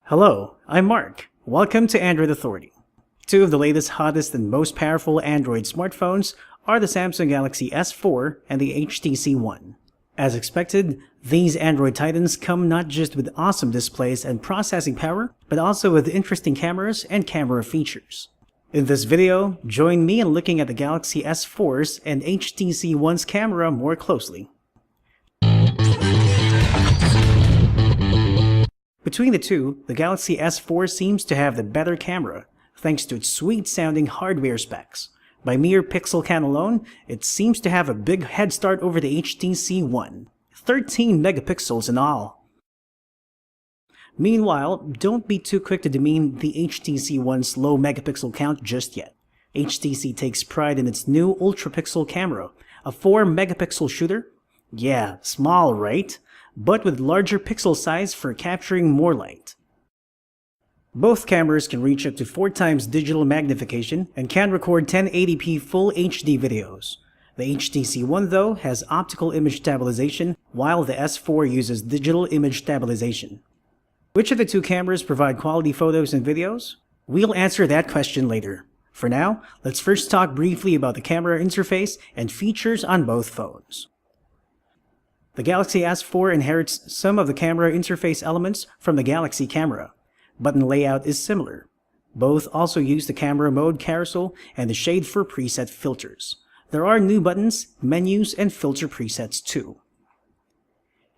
Hello, I'm Mark. Welcome to Android Authority. Two of the latest, hottest, and most powerful Android smartphones are the Samsung Galaxy S4 and the HTC One. As expected, these Android titans come not just with awesome displays and processing power, but also with interesting cameras and camera features. In this video, join me in looking at the Galaxy S4's and HTC One's camera more closely. Between the two, the Galaxy S4 seems to have the better camera, thanks to its sweet-sounding hardware specs. By mere pixel count alone, it seems to have a big head start over the HTC One, 13 megapixels in all. Meanwhile, don't be too quick to demean the HTC One's low megapixel count just yet. HTC takes pride in its new UltraPixel camera, a 4 megapixel shooter. Yeah, small, right? But with larger pixel size for capturing more light. Both cameras can reach up to 4 times digital magnification and can record 1080p Full HD videos. The HTC One, though, has optical image stabilization, while the S4 uses digital image stabilization. Which of the two cameras provide quality photos and videos? We'll answer that question later. For now, let's first talk briefly about the camera interface and features on both phones. The Galaxy S4 inherits some of the camera interface elements from the Galaxy camera. Button layout is similar. Both also use the camera mode carousel and the shade for preset filters. There are new buttons, menus, and filter presets too.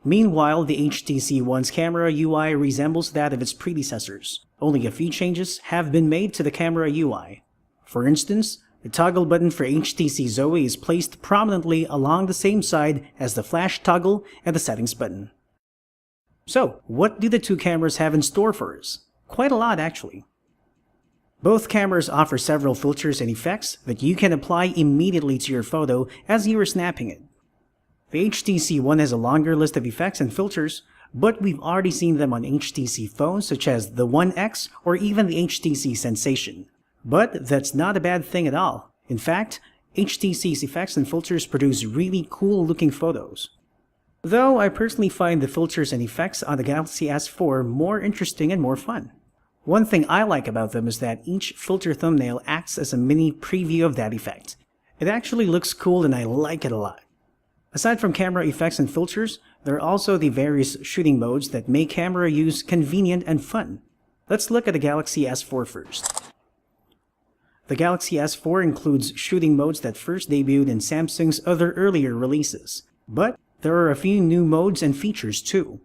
Meanwhile, the HTC One's camera UI resembles that of its predecessors. Only a few changes have been made to the camera UI. For instance, the toggle button for HTC Zoe is placed prominently along the same side as the flash toggle and the settings button. So, what do the two cameras have in store for us? Quite a lot, actually. Both cameras offer several filters and effects that you can apply immediately to your photo as you are snapping it. The HTC One has a longer list of effects and filters, but we've already seen them on HTC phones such as the One X or even the HTC Sensation. But that's not a bad thing at all. In fact, HTC's effects and filters produce really cool-looking photos. Though I personally find the filters and effects on the Galaxy S4 more interesting and more fun. One thing I like about them is that each filter thumbnail acts as a mini preview of that effect. It actually looks cool and I like it a lot. Aside from camera effects and filters, there are also the various shooting modes that make camera use convenient and fun. Let's look at the Galaxy S4 first. The Galaxy S4 includes shooting modes that first debuted in Samsung's other earlier releases, but there are a few new modes and features too.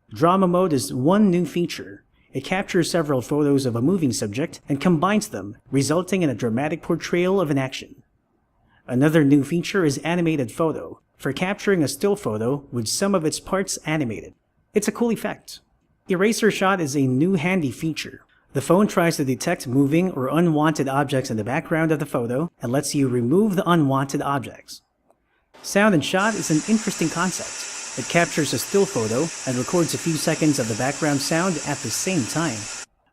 Drama mode is one new feature. It captures several photos of a moving subject and combines them, resulting in a dramatic portrayal of an action. Another new feature is animated photo, for capturing a still photo with some of its parts animated. It's a cool effect. Eraser shot is a new handy feature. The phone tries to detect moving or unwanted objects in the background of the photo and lets you remove the unwanted objects. Sound and shot is an interesting concept. It captures a still photo and records a few seconds of the background sound at the same time.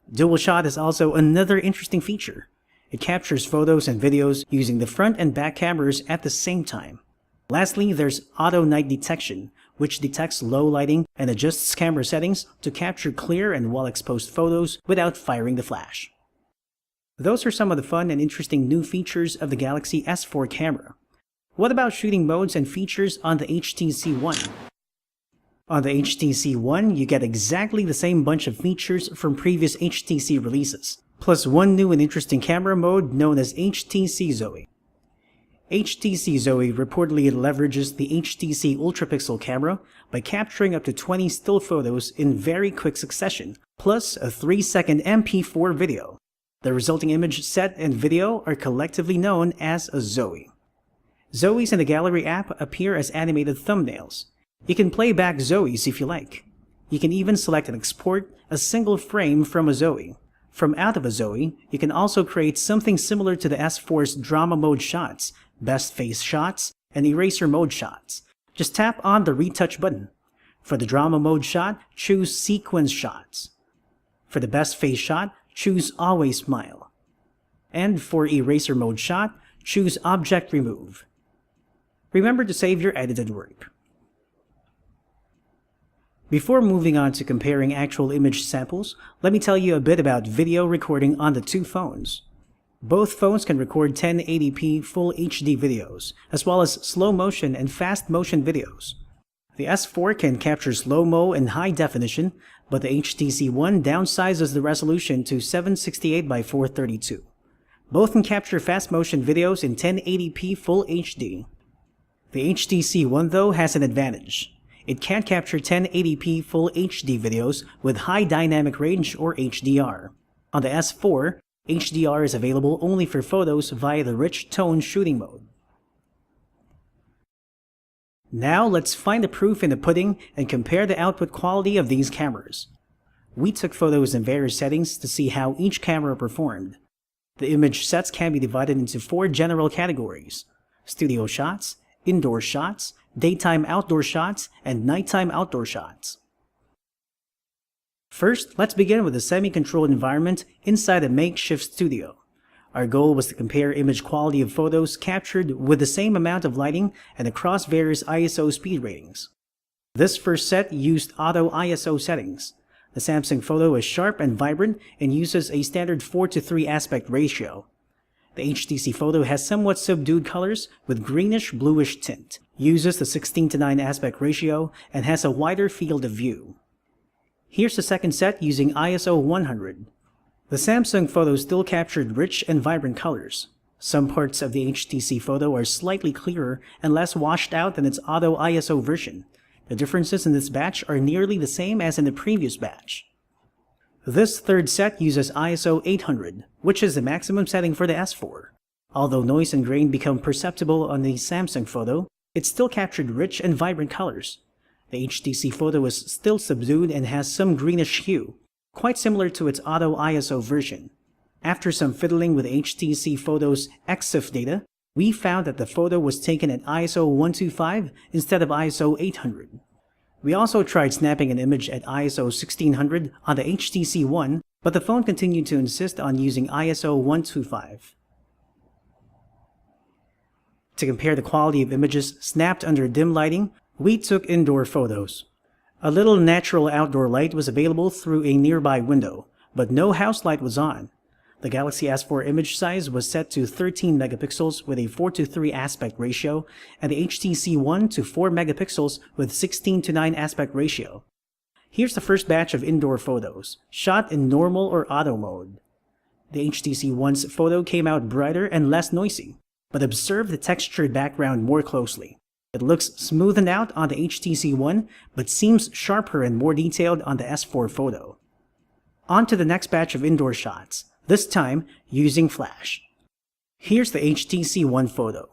Dual shot is also another interesting feature. It captures photos and videos using the front and back cameras at the same time. Lastly, there's auto night detection, which detects low lighting and adjusts camera settings to capture clear and well-exposed photos without firing the flash. Those are some of the fun and interesting new features of the Galaxy S4 camera. What about shooting modes and features on the HTC One? On the HTC One, you get exactly the same bunch of features from previous HTC releases, plus one new and interesting camera mode known as HTC Zoe. HTC Zoe reportedly leverages the HTC UltraPixel camera by capturing up to 20 still photos in very quick succession, plus a 3-second MP4 video. The resulting image set and video are collectively known as a Zoe. Zoes in the Gallery app appear as animated thumbnails. You can play back Zoes if you like. You can even select and export a single frame from a Zoe. From out of a Zoe, you can also create something similar to the S4's drama mode shots, best face shots, and eraser mode shots. Just tap on the retouch button. For the drama mode shot, choose sequence shots. For the best face shot, choose always smile. And for eraser mode shot, choose object remove. Remember to save your edited work. Before moving on to comparing actual image samples, let me tell you a bit about video recording on the two phones. Both phones can record 1080p Full HD videos, as well as slow motion and fast motion videos. The S4 can capture slow-mo and high definition, but the HTC One downsizes the resolution to 768 by 432. Both can capture fast motion videos in 1080p Full HD. The HTC One, though, has an advantage. It can't capture 1080p Full HD videos with high dynamic range or HDR. On the S4, HDR is available only for photos via the rich tone shooting mode. Now let's find the proof in the pudding and compare the output quality of these cameras. We took photos in various settings to see how each camera performed. The image sets can be divided into 4 general categories: studio shots, indoor shots, daytime outdoor shots, and nighttime outdoor shots. First, let's begin with a semi-controlled environment inside a makeshift studio. Our goal was to compare image quality of photos captured with the same amount of lighting and across various ISO speed ratings. This first set used auto ISO settings. The Samsung photo is sharp and vibrant and uses a standard 4:3 aspect ratio. The HTC photo has somewhat subdued colors with greenish-bluish tint, uses the 16:9 aspect ratio, and has a wider field of view. Here's the second set using ISO 100. The Samsung photo still captured rich and vibrant colors. Some parts of the HTC photo are slightly clearer and less washed out than its auto ISO version. The differences in this batch are nearly the same as in the previous batch. This third set uses ISO 800, which is the maximum setting for the S4. Although noise and grain become perceptible on the Samsung photo, it still captured rich and vibrant colors. The HTC photo is still subdued and has some greenish hue, quite similar to its auto ISO version. After some fiddling with HTC Photo's EXIF data, we found that the photo was taken at ISO 125 instead of ISO 800. We also tried snapping an image at ISO 1600 on the HTC One, but the phone continued to insist on using ISO 125. To compare the quality of images snapped under dim lighting, we took indoor photos. A little natural outdoor light was available through a nearby window, but no house light was on. The Galaxy S4 image size was set to 13 megapixels with a 4:3 aspect ratio, and the HTC One to 4 megapixels with 16:9 aspect ratio. Here's the first batch of indoor photos, shot in normal or auto mode. The HTC One's photo came out brighter and less noisy, but observe the textured background more closely. It looks smoothened out on the HTC One, but seems sharper and more detailed on the S4 photo. On to the next batch of indoor shots, this time using flash. Here's the HTC One photo.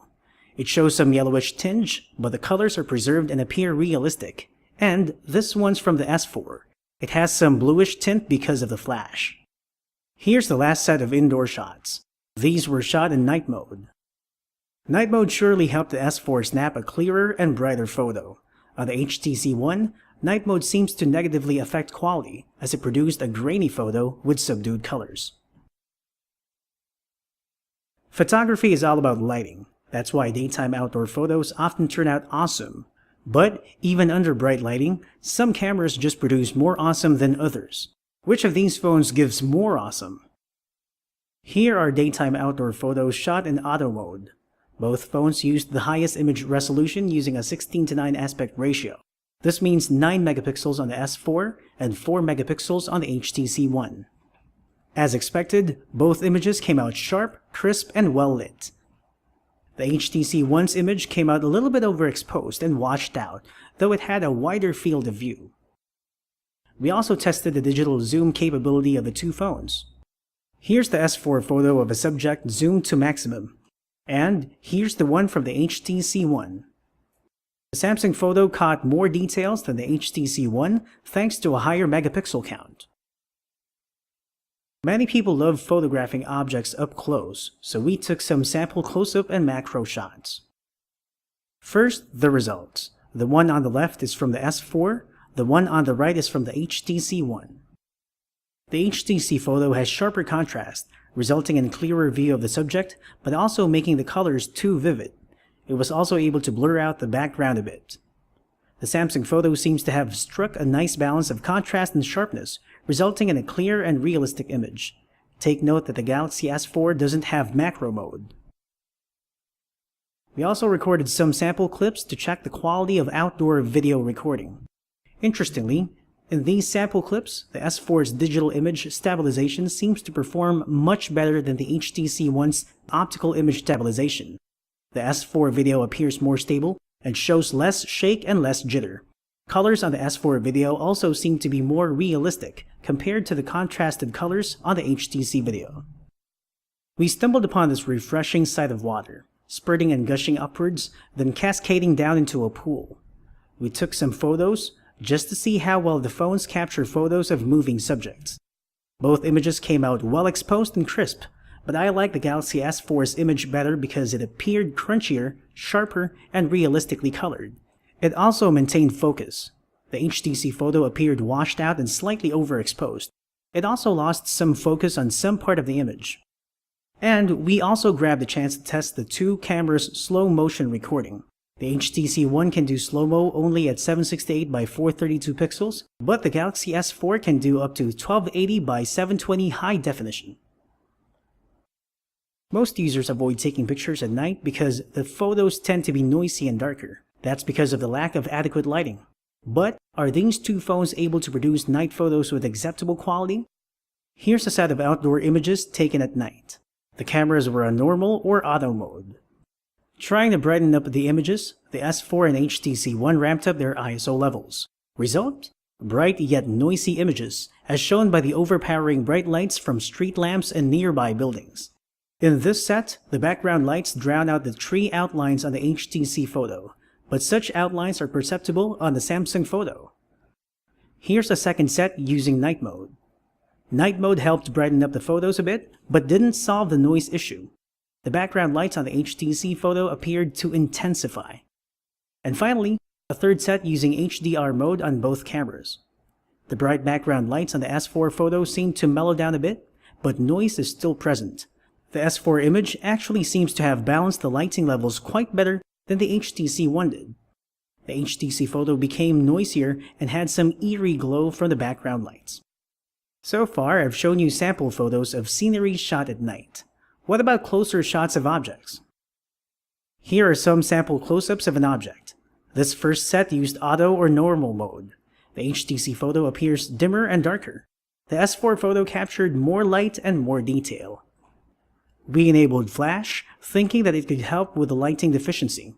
It shows some yellowish tinge, but the colors are preserved and appear realistic. And this one's from the S4. It has some bluish tint because of the flash. Here's the last set of indoor shots. These were shot in night mode. Night mode surely helped the S4 snap a clearer and brighter photo. On the HTC One, night mode seems to negatively affect quality, as it produced a grainy photo with subdued colors. Photography is all about lighting. That's why daytime outdoor photos often turn out awesome. But even under bright lighting, some cameras just produce more awesome than others. Which of these phones gives more awesome? Here are daytime outdoor photos shot in auto mode. Both phones used the highest image resolution using a 16:9 aspect ratio. This means 9 megapixels on the S4 and 4 megapixels on the HTC One. As expected, both images came out sharp, crisp, and well lit. The HTC One's image came out a little bit overexposed and washed out, though it had a wider field of view. We also tested the digital zoom capability of the two phones. Here's the S4 photo of a subject zoomed to maximum. And here's the one from the HTC One. The Samsung photo caught more details than the HTC One thanks to a higher megapixel count. Many people love photographing objects up close, so we took some sample close-up and macro shots. First, the results. The one on the left is from the S4, the one on the right is from the HTC One. The HTC photo has sharper contrast, resulting in clearer view of the subject, but also making the colors too vivid. It was also able to blur out the background a bit. The Samsung photo seems to have struck a nice balance of contrast and sharpness, resulting in a clear and realistic image. Take note that the Galaxy S4 doesn't have macro mode. We also recorded some sample clips to check the quality of outdoor video recording. Interestingly, in these sample clips, the S4's digital image stabilization seems to perform much better than the HTC One's optical image stabilization. The S4 video appears more stable and shows less shake and less jitter. Colors on the S4 video also seem to be more realistic compared to the contrasted colors on the HTC video. We stumbled upon this refreshing sight of water, spurting and gushing upwards, then cascading down into a pool. We took some photos just to see how well the phones capture photos of moving subjects. Both images came out well exposed and crisp, but I like the Galaxy S4's image better because it appeared crunchier, sharper, and realistically colored. It also maintained focus. The HTC photo appeared washed out and slightly overexposed. It also lost some focus on some part of the image. And we also grabbed the chance to test the two cameras' slow motion recording. The HTC One can do slow-mo only at 768 by 432 pixels, but the Galaxy S4 can do up to 1280 by 720 high definition. Most users avoid taking pictures at night because the photos tend to be noisy and darker. That's because of the lack of adequate lighting. But are these two phones able to produce night photos with acceptable quality? Here's a set of outdoor images taken at night. The cameras were on normal or auto mode. Trying to brighten up the images, the S4 and HTC One ramped up their ISO levels. Result? Bright yet noisy images, as shown by the overpowering bright lights from street lamps and nearby buildings. In this set, the background lights drown out the tree outlines on the HTC photo, but such outlines are perceptible on the Samsung photo. Here's a second set using night mode. Night mode helped brighten up the photos a bit, but didn't solve the noise issue. The background lights on the HTC photo appeared to intensify. And finally, a third set using HDR mode on both cameras. The bright background lights on the S4 photo seemed to mellow down a bit, but noise is still present. The S4 image actually seems to have balanced the lighting levels quite better than the HTC One did. The HTC photo became noisier and had some eerie glow from the background lights. So far, I've shown you sample photos of scenery shot at night. What about closer shots of objects? Here are some sample close-ups of an object. This first set used auto or normal mode. The HTC photo appears dimmer and darker. The S4 photo captured more light and more detail. We enabled flash, thinking that it could help with the lighting deficiency.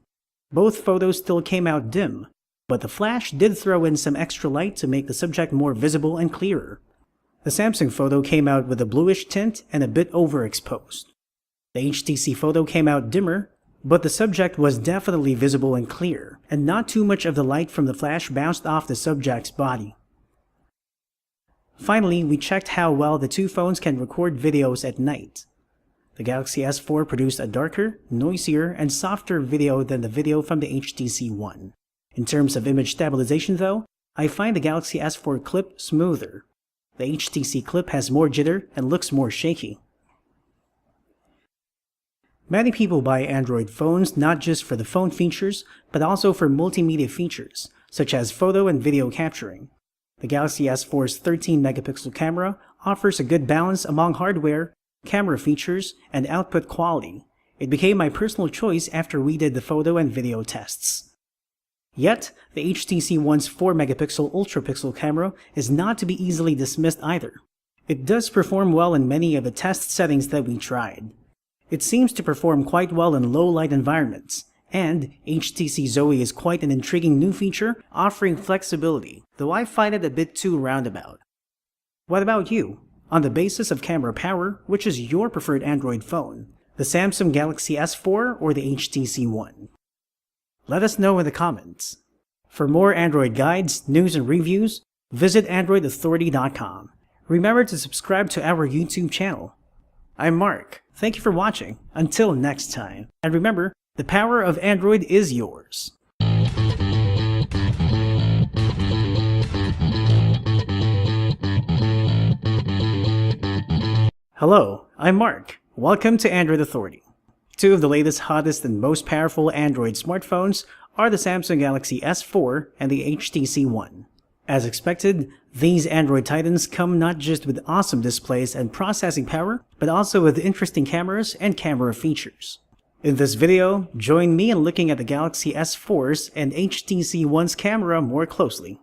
Both photos still came out dim, but the flash did throw in some extra light to make the subject more visible and clearer. The Samsung photo came out with a bluish tint and a bit overexposed. The HTC photo came out dimmer, but the subject was definitely visible and clear, and not too much of the light from the flash bounced off the subject's body. Finally, we checked how well the two phones can record videos at night. The Galaxy S4 produced a darker, noisier, and softer video than the video from the HTC One. In terms of image stabilization though, I find the Galaxy S4 clip smoother. The HTC clip has more jitter and looks more shaky. Many people buy Android phones not just for the phone features, but also for multimedia features, such as photo and video capturing. The Galaxy S4's 13-megapixel camera offers a good balance among hardware, camera features, and output quality. It became my personal choice after we did the photo and video tests. Yet, the HTC One's 4-megapixel UltraPixel camera is not to be easily dismissed either. It does perform well in many of the test settings that we tried. It seems to perform quite well in low-light environments, and HTC Zoe is quite an intriguing new feature, offering flexibility, though I find it a bit too roundabout. What about you? On the basis of camera power, which is your preferred Android phone? The Samsung Galaxy S4 or the HTC One? Let us know in the comments. For more Android guides, news, and reviews, visit AndroidAuthority.com. Remember to subscribe to our YouTube channel. I'm Mark. Thank you for watching. Until next time. And remember, the power of Android is yours. Hello, I'm Mark. Welcome to Android Authority. Two of the latest, hottest, and most powerful Android smartphones are the Samsung Galaxy S4 and the HTC One. As expected, these Android titans come not just with awesome displays and processing power, but also with interesting cameras and camera features. In this video, join me in looking at the Galaxy S4's and HTC One's camera more closely.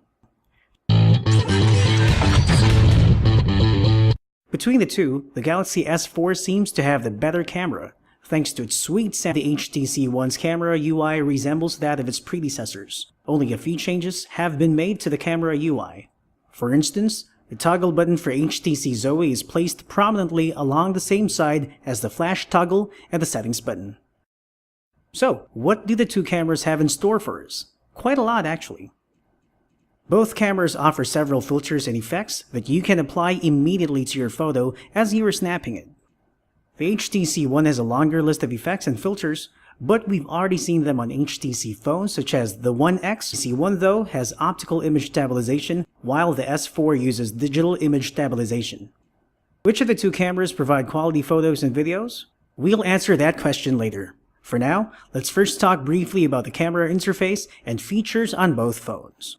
Between the two, the Galaxy S4 seems to have the better camera. Thanks to its sweet sound, the HTC One's camera UI resembles that of its predecessors. Only a few changes have been made to the camera UI. For instance, the toggle button for HTC Zoe is placed prominently along the same side as the flash toggle and the settings button. So, what do the two cameras have in store for us? Quite a lot, actually. Both cameras offer several filters and effects that you can apply immediately to your photo as you are snapping it. The HTC One has a longer list of effects and filters, but we've already seen them on HTC phones such as the One X. The One, though, has optical image stabilization, while the S4 uses digital image stabilization. Which of the two cameras provide quality photos and videos? We'll answer that question later. For now, let's first talk briefly about the camera interface and features on both phones.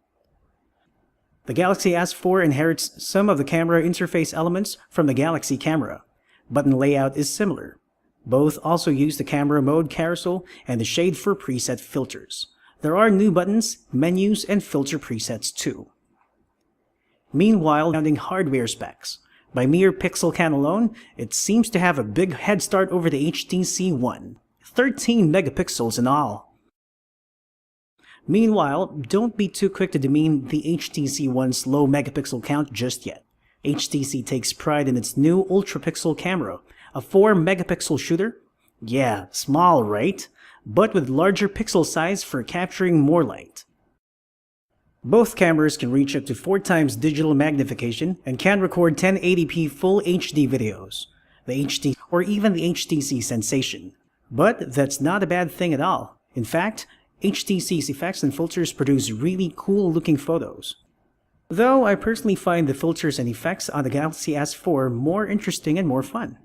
The Galaxy S4 inherits some of the camera interface elements from the Galaxy camera. Button layout is similar. Both also use the camera mode carousel and the shade for preset filters. There are new buttons, menus, and filter presets too. Meanwhile, surrounding hardware specs. By mere pixel count alone, it seems to have a big head start over the HTC One. 13 megapixels in all. Meanwhile, don't be too quick to demean the HTC One's low megapixel count just yet. HTC takes pride in its new UltraPixel camera, a 4 megapixel shooter. Yeah, small, right? But with larger pixel size for capturing more light. Both cameras can reach up to 4 times digital magnification and can record 1080p full HD videos, the HD or even the HTC Sensation. But that's not a bad thing at all. In fact, HTC's effects and filters produce really cool looking photos. Though I personally find the filters and effects on the Galaxy S4 more interesting and more fun.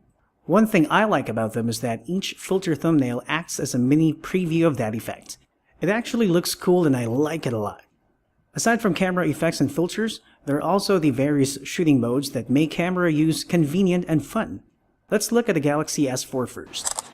One thing I like about them is that each filter thumbnail acts as a mini preview of that effect. It actually looks cool and I like it a lot. Aside from camera effects and filters, there are also the various shooting modes that make camera use convenient and fun. Let's look at the Galaxy S4 first.